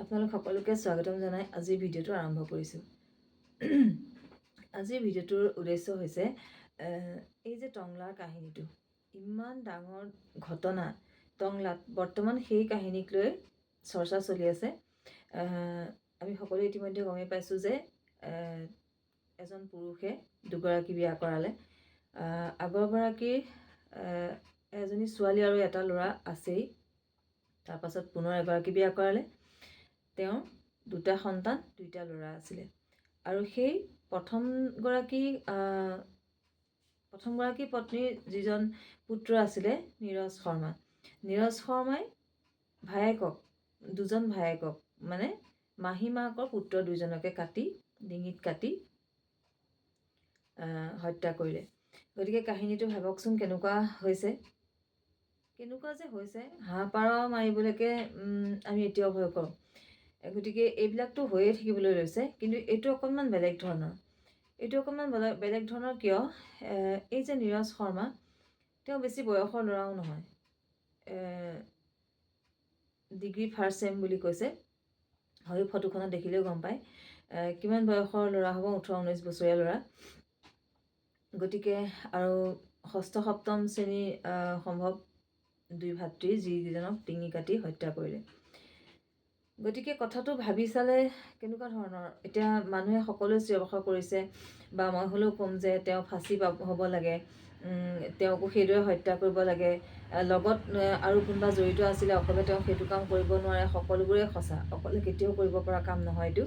আপোনালোক সকলোকে স্বাগতম জনাই আজিৰ ভিডিঅ'টো আৰম্ভ কৰিছোঁ। আজিৰ ভিডিঅ'টোৰ উদ্দেশ্য হৈছে এই যে টংলাৰ কাহিনীটো, ইমান ডাঙৰ ঘটনা টংলাত বৰ্তমান সেই কাহিনীক লৈ চৰ্চা চলি আছে। আমি সকলোৱে ইতিমধ্যে গমেই পাইছোঁ যে এজন পুৰুষে দুগৰাকী বিয়া কৰালে। আগৰগৰাকীৰ এজনী ছোৱালী আৰু এটা ল'ৰা আছেই। তাৰপাছত পুনৰ এগৰাকী বিয়া কৰালে। তেওঁৰ দুটা সন্তান, দুইটা ল'ৰা আছিলে। আৰু সেই প্ৰথমগৰাকী পত্নীৰ যিজন পুত্ৰ আছিলে নীৰজ শৰ্মা, নীৰজ শৰ্মাই দুজন ভায়েকক মানে মাহী মাকৰ পুত্ৰ দুজনকে ডিঙিত কাটি হত্যা কৰিলে। গতিকে কাহিনীটো ভাবকচোন কেনেকুৱা যে হৈছে, হাঁহ পাৰ মাৰিবলৈকে আমি এতিয়াও ভয় কৰোঁ। গতিকে এইবিলাকতো হৈয়ে থাকিবলৈ লৈছে, কিন্তু এইটো অকণমান বেলেগ ধৰণৰ। কিয়? এই যে নীৰজ শৰ্মা, তেওঁ বেছি বয়সৰ ল'ৰাও নহয়, ডিগ্ৰী ফাৰ্ষ্ট ছেম বুলি কৈছে, হয় ফটোখনত দেখিলেও গম পায়। কিমান বয়সৰ ল'ৰা হ'ব, 18-19 বছৰীয়া ল'ৰা। গতিকে আৰু ষষ্ঠ সপ্তম শ্ৰেণীৰ সম্ভৱ দুই ভাতৃ, যিকেইজনক ডিঙি কাটি হত্যা কৰিলে। গতিকে কথাটো ভাবি চালে কেনেকুৱা ধৰণৰ। এতিয়া মানুহে সকলোৱে চিঞৰ-বাখৰ কৰিছে, বা মই হ'লেও ক'ম যে তেওঁ ফাঁচি হ'ব লাগে, তেওঁকো সেইদৰে হত্যা কৰিব লাগে। লগত আৰু কোনোবা জড়িত আছিলে, অকলে তেওঁ সেইটো কাম কৰিব নোৱাৰে। সকলোবোৰে সঁচা, অকলে কেতিয়াও কৰিব পৰা কাম নহয় এইটো।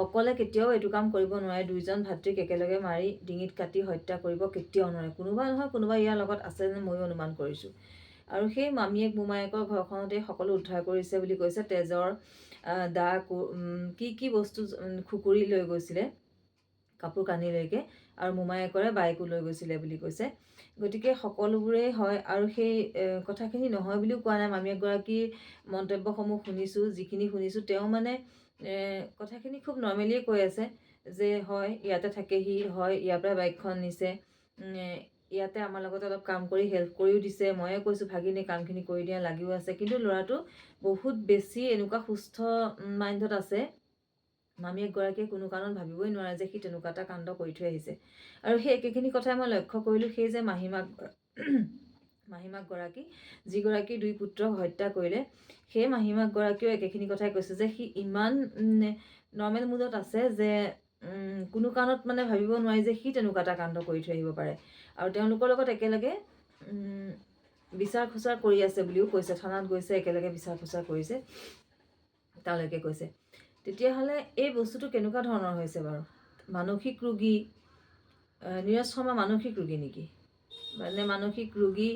অকলে কেতিয়াও এইটো কাম কৰিব নোৱাৰে। দুইজন ভাতৃক একেলগে মাৰি ডিঙিত কাটি হত্যা কৰিব কেতিয়াও নোৱাৰে। কোনোবা নহয় কোনোবা ইয়াৰ লগত আছে যেন ময়ো অনুমান কৰিছোঁ। আৰু সেই মামীয়েক মোমায়েকৰ ঘৰখনতেই সকলো উদ্ধাৰ কৰিছে বুলি কৈছে। তেজৰ দাগ, কি বস্তু খুকুৰি লৈ গৈছিলে, কাপোৰ কানিলৈকে, আৰু মোমায়েকৰে বাইকো লৈ গৈছিলে বুলি কৈছে। গতিকে সকলোবোৰেই হয়। আৰু সেই কথাখিনি নহয় বুলিও কোৱা নাই। মামীয়েকগৰাকীৰ মন্তব্যসমূহ শুনিছোঁ, যিখিনি শুনিছোঁ, তেওঁ মানে কথাখিনি খুব নৰ্মেলিয়ে কৈ আছে যে হয় ইয়াতে থাকেহি, হয় ইয়াৰ পৰাই বাইকখন নিছে, ইয়াতে আমাৰ লগতে অলপ কাম কৰি হেল্প কৰিও দিছে, ময়ে কৈছোঁ ভাগিনী কামখিনি কৰি দিয়া, লাগিও আছে। কিন্তু ল'ৰাটো বহুত বেছি এনেকুৱা সুস্থ মাইণ্ডত আছে, মামীয়েকগৰাকীয়ে কোনো কাৰণত ভাবিবই নোৱাৰে যে সি তেনেকুৱা এটা কাণ্ড কৰি থৈ আহিছে। আৰু সেই একেখিনি কথাই মই লক্ষ্য কৰিলোঁ সেই যে মাহীমাকগৰাকী, যিগৰাকী দুই পুত্ৰক হত্যা কৰিলে, সেই মাহীমাকগৰাকীয়েও একেখিনি কথাই কৈছে যে সি ইমান নৰ্মেল মুডত আছে যে কোনো কাৰণত মানে ভাবিব নোৱাৰি যে সি তেনেকুৱা এটা কাণ্ড কৰি থৈ আহিব পাৰে। আৰু তেওঁলোকৰ লগত একেলগে বিচাৰ খোচাৰ কৰি আছে বুলিও কৈছে। থানাত গৈছে, একেলগে বিচাৰ খোচাৰ কৰিছে, তালৈকে কৈছে। তেতিয়াহ'লে এই বস্তুটো কেনেকুৱা ধৰণৰ হৈছে বাৰু? মানসিক ৰোগী নীৰজ শৰ্মা মানসিক ৰোগী নেকি? মানে মানসিক ৰোগী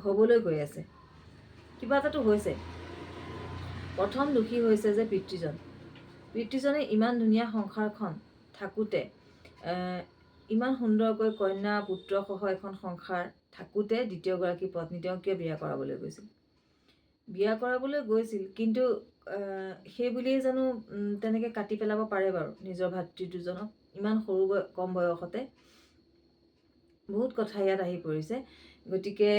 হ'বলৈ গৈ আছে, কিবা এটাতো হৈছে। প্ৰথম দোষী হৈছে যে পিতৃজনে ইমান ধুনীয়া সংসাৰখন থাকোঁতে, ইমান সুন্দৰকৈ কন্যা পুত্ৰসহ এখন সংসাৰ থাকোঁতে দ্বিতীয়গৰাকী পত্নী তেওঁ কিয় বিয়া কৰাবলৈ গৈছিল? কিন্তু সেই বুলিয়েই জানো তেনেকৈ কাটি পেলাব পাৰে বাৰু নিজৰ ভাতৃ দুজনক ইমান কম বয়সতে? বহুত কথা ইয়াত আহি পৰিছে। গতিকে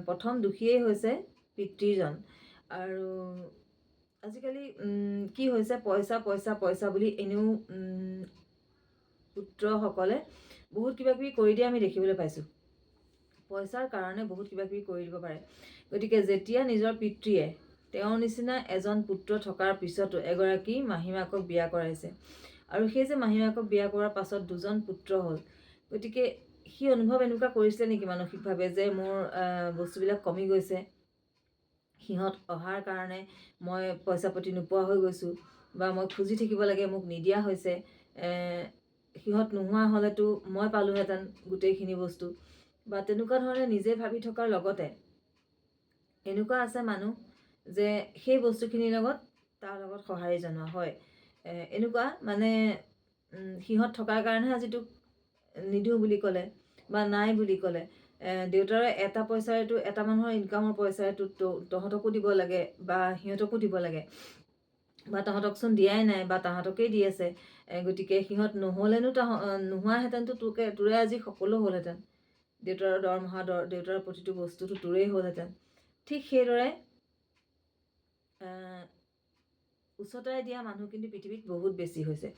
প্ৰথম দোষীয়েই হৈছে পিতৃজন। আৰু আজিকালি কি হৈছে, পইচা পইচা পইচা বুলি এনেও পুত্ৰসকলে বহুত কিবাকিবি কৰি দিয়া আমি দেখিবলৈ পাইছোঁ। পইচাৰ কাৰণে বহুত কিবাকিবি কৰি দিব পাৰে। গতিকে যেতিয়া নিজৰ পিতৃয়ে তেওঁৰ নিচিনা এজন পুত্ৰ থকাৰ পিছতো এগৰাকী মাহীমাকক বিয়া কৰাইছে, আৰু সেই যে মাহীমাকক বিয়া কৰাৰ পাছত দুজন পুত্ৰ হ'ল, গতিকে সি অনুভৱ এনেকুৱা কৰিছিলে নেকি মানসিকভাৱে যে মোৰ বস্তুবিলাক কমি গৈছে, সিহঁত অহাৰ কাৰণে মই পইচা পাতি নোপোৱা হৈ গৈছোঁ, বা মই খুজি থাকিব লাগে মোক নিদিয়া হৈছে, সিহঁত নোহোৱা হ'লেতো মই পালোহেঁতেন গোটেইখিনি বস্তু, বা তেনেকুৱা ধৰণে নিজে ভাবি থকাৰ লগতে এনেকুৱা আছে মানুহ যে সেই বস্তুখিনিৰ লগত তাৰ লগত সঁহাৰি জনোৱা হয়। এনেকুৱা মানে সিহঁত থকাৰ কাৰণেহে আজি তোক নিদিওঁ বুলি ক'লে বা নাই বুলি ক'লে। দেউতাৰে এটা পইচাৰেতো, এটা মানুহৰ ইনকামৰ পইচাৰেতো তহঁতকো দিব লাগে বা সিহঁতকো দিব লাগে, বা তহঁতকচোন দিয়াই নাই বা তাহাঁতকেই দি আছে। গতিকে সিহঁত নহ'লেনো নোহোৱাহেঁতেনতো তোৰে আজি সকলো হ'লহেঁতেন। দেউতাৰ দৰমহা, দেউতাৰ প্ৰতিটো বস্তুটো তোৰেই হ'লহেঁতেন। ঠিক সেইদৰে উচতাই দিয়া মানুহ কিন্তু পৃথিৱীত বহুত বেছি হৈছে।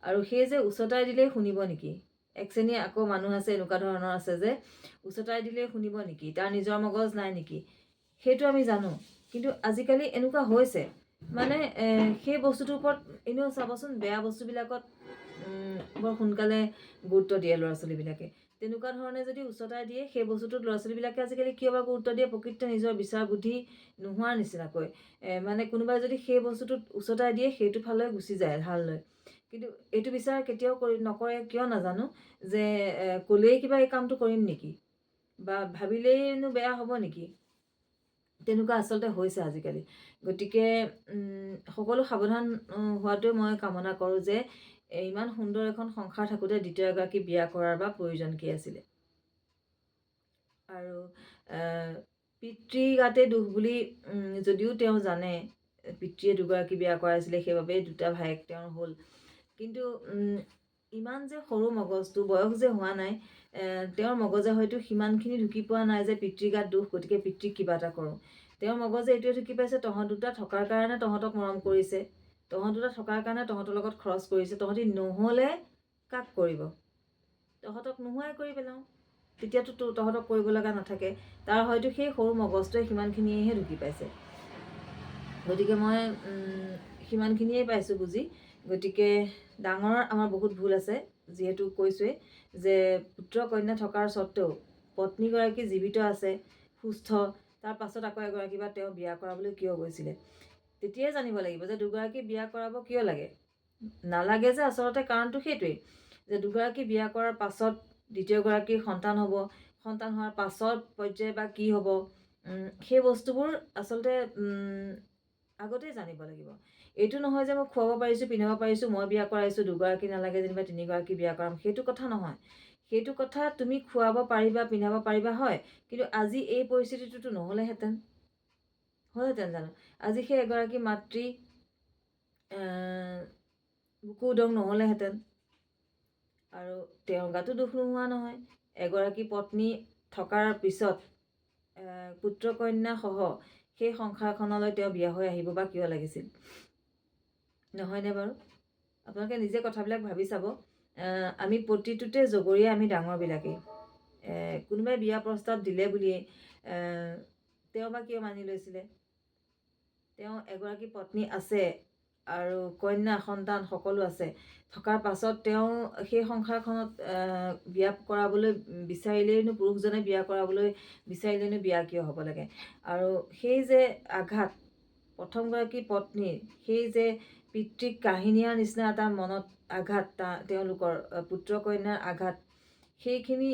আৰু সেই যে উচতাই দিলেই শুনিব নেকি, এক শ্ৰেণীৰ আকৌ মানুহ আছে এনেকুৱা ধৰণৰ আছে যে উচতাই দিলেই শুনিব নেকি, তাৰ নিজৰ মগজ নাই নেকি, সেইটো আমি জানো। কিন্তু আজিকালি এনেকুৱা হৈছে মানে সেই বস্তুটোৰ ওপৰত এনেও চাবচোন, বেয়া বস্তুবিলাকত বৰ সোনকালে গুৰুত্ব দিয়ে ল'ৰা ছোৱালীবিলাকে। তেনেকুৱা ধৰণে যদি উচতাই দিয়ে সেই বস্তুটোত ল'ৰা ছোৱালীবিলাকে আজিকালি কিয় বা গুৰুত্ব দিয়ে, প্ৰকৃততে নিজৰ বিচাৰ বুদ্ধি নোহোৱাৰ নিচিনাকৈ। মানে কোনোবাই যদি সেই বস্তুটোত উচতাই দিয়ে সেইটো ফালে গুচি যায় ঢাল লৈ। কিন্তু এইটো বিচাৰ কেতিয়াও নকৰে, কিয় নাজানো, যে ক'লেই কিবা এই কামটো কৰিম নেকি, বা ভাবিলেইনো বেয়া হ'ব নেকি, তেনেকুৱা আচলতে হৈছে আজিকালি। গতিকে সকলো সাৱধান হোৱাটোৱে মই কামনা কৰোঁ যে ইমান সুন্দৰ এখন সংসাৰ থাকোঁতে দ্বিতীয় এগৰাকী বিয়া কৰাৰ বা প্ৰয়োজন কি আছিলে। আৰু পিতৃ গাতে দুখ বুলি যদিও তেওঁ জানে, পিতৃয়ে দুগৰাকী বিয়া কৰাইছিলে, সেইবাবেই দুটা ভায়েক তেওঁৰ হ'ল, কিন্তু ইমান যে সৰু মগজটো, বয়স যে হোৱা নাই, তেওঁৰ মগজে হয়তো সিমানখিনি ঢুকি পোৱা নাই যে পিতৃ গাত দুখ, গতিকে পিতৃক কিবা এটা কৰোঁ। তেওঁৰ মগজে এইটোৱে ঢুকি পাইছে, তহঁত দুটা থকাৰ কাৰণে তহঁতক মৰম কৰিছে, তহঁত দুটা থকাৰ কাৰণে তহঁতৰ লগত খৰচ কৰিছে, তহঁতি নহ'লে কাক কৰিব, তহঁতক নোহোৱাই কৰি পেলাওঁ, তেতিয়াতো তহঁতক কৰিব লগা নাথাকে। তাৰ হয়তো সেই সৰু মগজটোৱে সিমানখিনিয়েহে ঢুকি পাইছে। গতিকে মই সিমানখিনিয়ে পাইছোঁ বুজি। গতিকে ডাঙৰ আমাৰ বহুত ভুল আছে, যিহেতু কৈছোঁৱেই যে পুত্ৰ কন্যা থকাৰ স্বত্বেও পত্নীগৰাকী জীৱিত আছে, সুস্থ, তাৰ পাছত আকৌ এগৰাকী বা তেওঁ বিয়া কৰাবলৈ কিয় গৈছিলে। তেতিয়াই জানিব লাগিব যে দুগৰাকী বিয়া কৰাব কিয় লাগে। নালাগে যে আচলতে কাৰণটো সেইটোৱেই, যে দুগৰাকী বিয়া কৰাৰ পাছত দ্বিতীয়গৰাকীৰ সন্তান হ'ব, সন্তান হোৱাৰ পাছত পৰ্যায় বা কি হ'ব, সেই বস্তুবোৰ আচলতে আগতেই জানিব লাগিব। এইটো নহয় যে মই খুৱাব পাৰিছোঁ, পিন্ধাব পাৰিছোঁ, মই বিয়া কৰাইছোঁ, দুগৰাকী নালাগে যেনিবা তিনিগৰাকী বিয়া কৰাম, সেইটো কথা নহয়। সেইটো কথা তুমি খুৱাব পাৰিবা, পিন্ধাব পাৰিবা, হয়, কিন্তু আজি এই পৰিস্থিতিটোতো নহ'লেহেঁতেন, হ'লহেঁতেন জানো? আজি সেই এগৰাকী মাতৃ বুকু উদং নহ'লেহেঁতেন। আৰু তেওঁৰ গাতো দুখ নোহোৱা নহয়, এগৰাকী পত্নী থকাৰ পিছত পুত্ৰ কন্যা সহ সেই সংসাৰখনলৈ তেওঁ বিয়া হৈ আহিব বা কিয় লাগিছিল, নহয়নে বাৰু? আপোনালোকে নিজে কথাবিলাক ভাবি চাব। আমি প্ৰতিটোতে জগৰীয়া, আমি ডাঙৰবিলাকেই। কোনোবাই বিয়া প্ৰস্তাৱ দিলে বুলিয়ে তেওঁ বা কিয় মানি লৈছিলে, তেওঁ এগৰাকী পত্নী আছে আৰু কন্যা সন্তান সকলো আছে, থকাৰ পাছত তেওঁ সেই সংসাৰখনত বিয়া কৰাবলৈ বিচাৰিলেইনো, পুৰুষজনে বিয়া কৰাবলৈ বিচাৰিলেইনো বিয়া কিয় হ'ব লাগে। আৰু সেই যে আঘাত, প্ৰথমগৰাকী পত্নীৰ সেই যে পিতৃক কাহিনীয়াৰ নিচিনা এটা মনত আঘাত, তেওঁলোকৰ পুত্ৰ কন্যাৰ আঘাত, সেইখিনি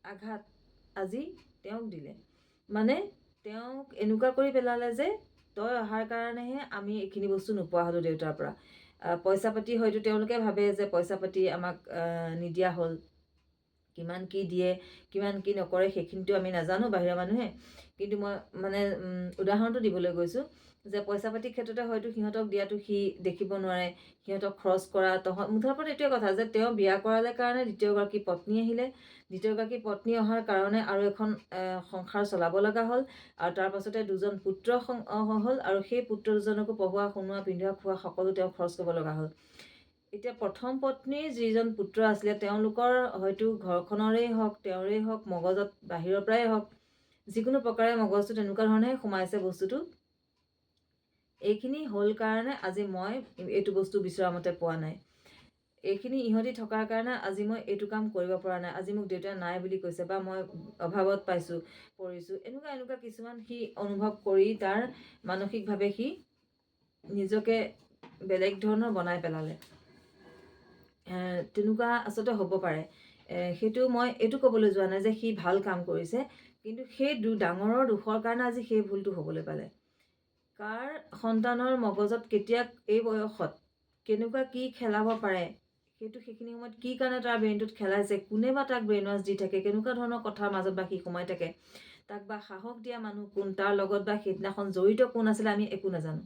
আঘাত আজি তেওঁক দিলে। মানে তেওঁক এনেকুৱা কৰি পেলালে যে তই অহাৰ কাৰণেহে আমি এইখিনি বস্তু নোপোৱা হ'লোঁ দেউতাৰ পৰা। পইচা পাতি হয়তো তেওঁলোকে ভাবে যে পইচা পাতি আমাক নিদিয়া হ'ল, কিমান কি দিয়ে, কিমান কি নকৰে, সেইখিনিতো আমি নাজানো বাহিৰৰ মানুহে। কিন্তু মই মানে উদাহৰণটো দিবলৈ গৈছোঁ যে পইচা পাতিৰ ক্ষেত্ৰতে হয়তো সিহঁতক দিয়াটো সি দেখিব নোৱাৰে, সিহঁতক খৰচ কৰা, মুঠৰ ওপৰত এইটোৱে কথা যে তেওঁ বিয়া কৰালে কাৰণে দ্বিতীয়গৰাকী পত্নী আহিলে, দ্বিতীয়গৰাকী পত্নী অহাৰ কাৰণে আৰু এখন সংসাৰ চলাব লগা হ'ল, আৰু তাৰ পাছতে দুজন পুত্ৰ হ'ল, আৰু সেই পুত্ৰ দুজনকো পঢ়োৱা, শুনোৱা, পিন্ধোৱা, খোৱা সকলো তেওঁ খৰচ কৰিব লগা হ'ল। এতিয়া প্ৰথম পত্নীৰ যিজন পুত্ৰ আছিলে, তেওঁলোকৰ হয়তো ঘৰখনৰেই হওক, তেওঁৰেই হওক, মগজত বাহিৰৰ পৰাই হওক, যিকোনো প্ৰকাৰে মগজটো তেনেকুৱা ধৰণে সোমাইছে বস্তুটো। এইখিনি হ'ল কাৰণে আজি মই এইটো বস্তু বিচৰা মতে পোৱা নাই, এইখিনি ইহঁতি থকাৰ কাৰণে আজি মই এইটো কাম কৰিব পৰা নাই, আজি মোক দেউতাই নাই বুলি কৈছে, বা মই অভাৱত পৰিছোঁ, এনেকুৱা কিছুমান সি অনুভৱ কৰি তাৰ মানসিকভাৱে সি নিজকে বেলেগ ধৰণৰ বনাই পেলালে। তেনেকুৱা আচলতে হ'ব পাৰে। সেইটো মই এইটো ক'বলৈ যোৱা নাই যে সি ভাল কাম কৰিছে, কিন্তু সেই ডাঙৰৰ দোষৰ কাৰণে আজি সেই ভুলটো হ'বলৈ পালে। কাৰ সন্তানৰ মগজত কেতিয়া এই বয়সত কেনেকুৱা কি খেলাব পাৰে, সেইখিনি সময়ত কি কাৰণে তাৰ ব্ৰেইনটোত খেলাইছে, কোনে বা তাক ব্ৰেইন ৱাছ দি থাকে, কেনেকুৱা ধৰণৰ কথাৰ মাজত বা সি সোমাই থাকে, তাক বা সাহস দিয়া মানুহ কোন, তাৰ লগত বা সেইদিনাখন জড়িত কোন আছিলে, আমি একো নাজানো।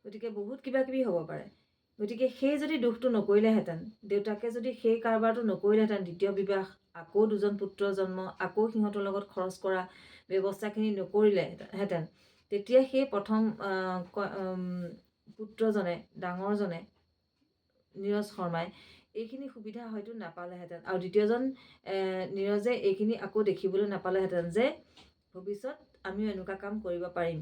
গতিকে বহুত কিবা কিবি হ'ব পাৰে। গতিকে সেই যদি দুখটো নকৰিলেহেঁতেন, দেউতাকে যদি সেই কাৰবাৰটো নকৰিলেহেঁতেন, দ্বিতীয় বিবাহ, আকৌ দুজন পুত্ৰ জন্ম, আকৌ সিহঁতৰ লগত খৰচ কৰা ব্যৱস্থাখিনি নকৰিলেহেঁতেন, তেতিয়া সেই প্ৰথম পুত্ৰজনে ডাঙৰজনে নীৰজ শৰ্মাই এইখিনি সুবিধা হয়তো নাপালেহেঁতেন, আৰু দ্বিতীয়জন নীৰজে এইখিনি আকৌ দেখিবলৈ নাপালেহেঁতেন যে ভৱিষ্যত আমিও এনেকুৱা কাম কৰিব পাৰিম,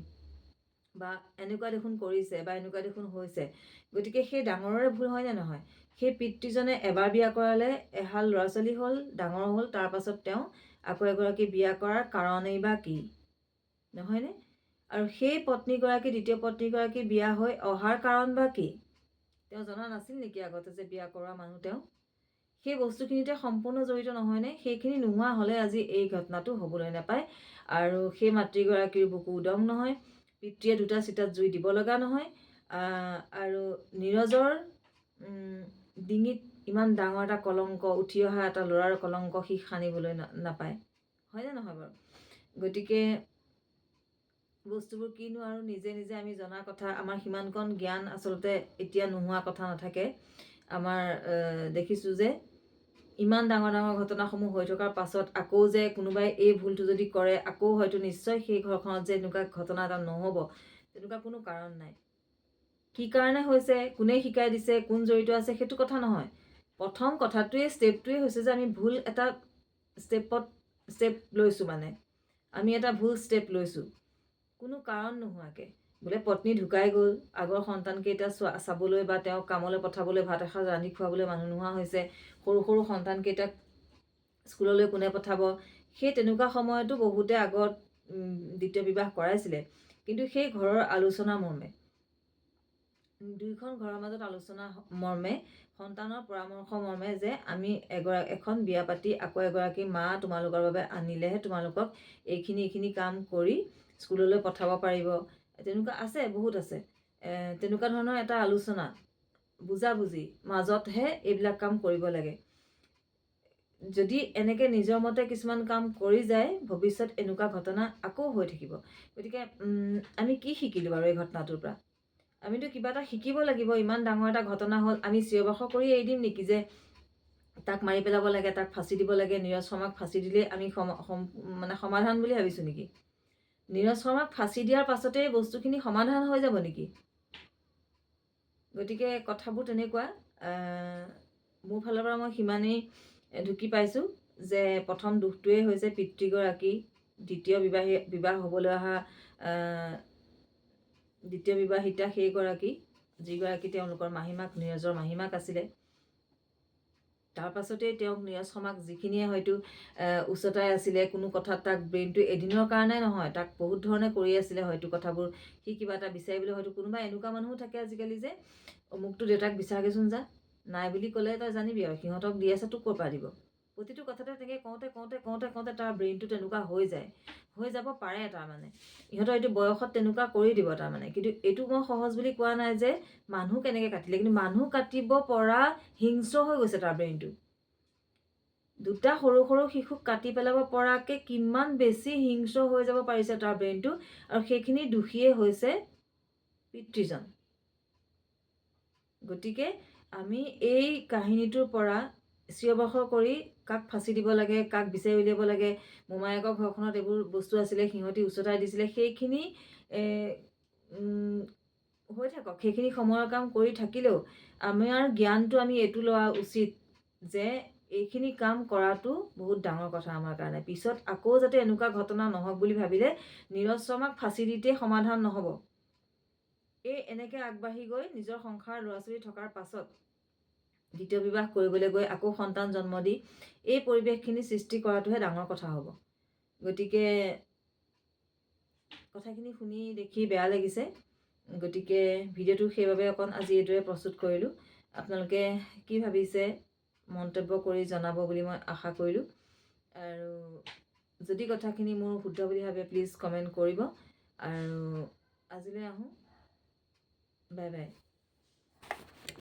বা এনেকুৱা দেখোন কৰিছে, বা এনেকুৱা দেখোন হৈছে। গতিকে সেই ডাঙৰৰে ভুল হয়নে নহয়? সেই পিতৃজনে এবাৰ বিয়া কৰালে, এহাল ল'ৰা ছোৱালী হ'ল, ডাঙৰ হ'ল, তাৰ পাছত তেওঁ আকৌ এগৰাকী বিয়া কৰাৰ কাৰণেই বা কি, নহয়নে? আৰু সেই পত্নীগৰাকী দ্বিতীয় পত্নীগৰাকী বিয়া হৈ অহাৰ কাৰণ বা কি? তেওঁ জনা নাছিল নেকি আগতে যে বিয়া কৰোৱা মানুহ তেওঁ? সেই বস্তুখিনিতে সম্পূৰ্ণ জড়িত নহয়নে? সেইখিনি নোহোৱা হ'লে আজি এই ঘটনাটো হ'বলৈ নাপায়, আৰু সেই মাতৃগৰাকীৰ বুকু উদং নহয়, পিতৃয়ে দুটা চিতাত জুই দিব লগা নহয়, আৰু নীৰজৰ ডিঙিত ইমান ডাঙৰ এটা কলংক, উঠি অহা এটা ল'ৰাৰ কলংক সি সানিবলৈ নাপায়, হয়নে নহয় বাৰু? গতিকে বস্তুবোৰ কিনো আৰু নিজে নিজে আমি জনা কথা। আমাৰ সিমানকণ জ্ঞান আচলতে এতিয়া নোহোৱা কথা নাথাকে। আমাৰ দেখিছোঁ যে ইমান ডাঙৰ ডাঙৰ ঘটনাসমূহ হৈ থকাৰ পাছত আকৌ যে কোনোবাই এই ভুলটো যদি কৰে, আকৌ হয়তো নিশ্চয় সেই ঘৰখনত যে এনেকুৱা ঘটনা এটা নহ'ব, তেনেকুৱা কোনো কাৰণ নাই। কি কাৰণে হৈছে, কোনে শিকাই দিছে, কোন জড়িত আছে, সেইটো কথা নহয়। প্ৰথম কথাটোৱে ষ্টেপটোৱে হৈছে যে আমি ভুল এটা ষ্টেপ লৈছোঁ, মানে আমি এটা ভুল ষ্টেপ লৈছোঁ কোনো কাৰণ নোহোৱাকৈ। বোলে পত্নী ঢুকাই গ'ল, আগৰ সন্তানকেইটা চাবলৈ বা তেওঁক কামলৈ পঠাবলৈ, ভাত এসাঁজ ৰান্ধি খুৱাবলৈ মানুহ নোহোৱা হৈছে, সৰু সৰু সন্তানকেইটাক স্কুললৈ কোনে পঠাব, সেই তেনেকুৱা সময়তো বহুতে আগত দ্বিতীয় বিবাহ কৰাইছিলে। কিন্তু সেই ঘৰৰ আলোচনা মৰ্মে, দুইখন ঘৰৰ মাজত আলোচনা মৰ্মে, সন্তানৰ পৰামৰ্শ মৰ্মে যে আমি এখন বিয়া পাতি আকৌ এগৰাকী মা তোমালোকৰ বাবে আনিলেহে তোমালোকক এইখিনি কাম কৰি স্কুললৈ পঠাব পাৰিব। তেনেকুৱা আছে, বহুত আছে। তেনেকুৱা ধৰণৰ এটা আলোচনা, বুজাবুজি মাজতহে এইবিলাক কাম কৰিব লাগে। যদি এনেকৈ নিজৰ মতে কিছুমান কাম কৰি যায়, ভৱিষ্যত এনেকুৱা ঘটনা আকৌ হৈ থাকিব। গতিকে আমি কি শিকিলোঁ বাৰু এই ঘটনাটোৰ পৰা? আমিতো কিবা এটা শিকিব লাগিব। ইমান ডাঙৰ এটা ঘটনা হ'ল, আমি চিঞৰ-বাখৰ কৰি এৰি দিম নেকি যে তাক মাৰি পেলাব লাগে, তাক ফাঁচি দিব লাগে, নীৰজ শৰ্মাক ফাঁচি দিলেই আমি মানে সমাধান বুলি ভাবিছোঁ নেকি? নীৰজ শৰ্মাক ফাঁচি দিয়াৰ পাছতেই বস্তুখিনি সমাধান হৈ যাব নেকি? গতিকে কথাবোৰ তেনেকুৱা। মোৰ ফালৰ পৰা মই সিমানেই ঢুকি পাইছোঁ যে প্ৰথম দুখটোৱেই হৈছে পিতৃগৰাকী, দ্বিতীয় বিবাহ হ'বলৈ অহা দ্বিতীয় বিবাহিতা সেইগৰাকী, যিগৰাকী তেওঁলোকৰ মাহীমাক, নীৰজৰ মাহীমাক আছিলে। তাৰ পাছতেই তেওঁক, নীৰজ শৰ্মাক যিখিনিয়ে হয়তো উচ্চতাই আছিলে, কোনো কথাত তাক ব্ৰেইনটো এদিনৰ কাৰণে নহয়, তাক বহুত ধৰণে কৰি আছিলে হয়তো কথাবোৰ, সি কিবা এটা বিচাৰিবলৈ হয়তো কোনোবা এনেকুৱা মানুহো থাকে আজিকালি যে অমুকটো দেউতাক বিচাৰগৈচোন যা, নাই বুলি ক'লে তই জানিবি আৰু সিহঁতক দি আছে, তোক ক'ৰ পৰা দিব। প্ৰতিটো কথাতে তেনেকৈ কওঁতে তাৰ ব্ৰেইনটো তেনেকুৱা হৈ যায়, হৈ যাব পাৰে। তাৰমানে ইহঁতৰ এইটো বয়সত তেনেকুৱা কৰি দিব তাৰমানে। কিন্তু এইটো মই সহজ বুলি কোৱা নাই যে মানুহ কেনেকৈ কাটিলে, কিন্তু মানুহ কাটিব পৰা হিংস্ৰ হৈ গৈছে তাৰ ব্ৰেইনটো। দুটা সৰু সৰু শিশুক কাটি পেলাব পৰাকৈ কিমান বেছি হিংস্ৰ হৈ যাব পাৰিছে তাৰ ব্ৰেইনটো, আৰু সেইখিনি দোষীয়ে হৈছে পিতৃজন। গতিকে আমি এই কাহিনীটোৰ পৰা চিঞৰ-বাখৰ কৰি কাক ফাঁচি দিব লাগে, কাক বিচাৰি উলিয়াব লাগে, মোমায়েকৰ ঘৰখনত এইবোৰ বস্তু আছিলে, সিহঁতি উচতাই দিছিলে, সেইখিনি হৈ থাকক। সেইখিনি সময়ৰ কাম কৰি থাকিলেও আমাৰ জ্ঞানটো আমি এইটো লোৱা উচিত যে এইখিনি কাম কৰাটো বহুত ডাঙৰ কথা আমাৰ কাৰণে। পিছত আকৌ যাতে এনেকুৱা ঘটনা নহওক বুলি ভাবিলে নীৰজ শৰ্মাক ফাঁচি দিতেই সমাধান নহ'ব। এনেকৈ আগবাঢ়ি গৈ নিজৰ সংসাৰ, ল'ৰা ছোৱালী থকাৰ পাছত দ্বিতীয় বিবাহ কৰিবলৈ গৈ আকৌ সন্তান জন্ম দি এই পৰিৱেশখিনি সৃষ্টি কৰাটোহে ডাঙৰ কথা হ'ব। গতিকে কথাখিনি শুনি দেখি বেয়া লাগিছে। গতিকে ভিডিঅ'টো সেইবাবে অকণ আজি এইদৰে প্ৰস্তুত কৰিলোঁ। আপোনালোকে কি ভাবিছে মন্তব্য কৰি জনাব বুলি মই আশা কৰিলোঁ। আৰু যদি কথাখিনি মোৰ শুদ্ধ বুলি ভাবে প্লিজ কমেণ্ট কৰিব। আৰু আজিলৈ আহোঁ, বাই বাই।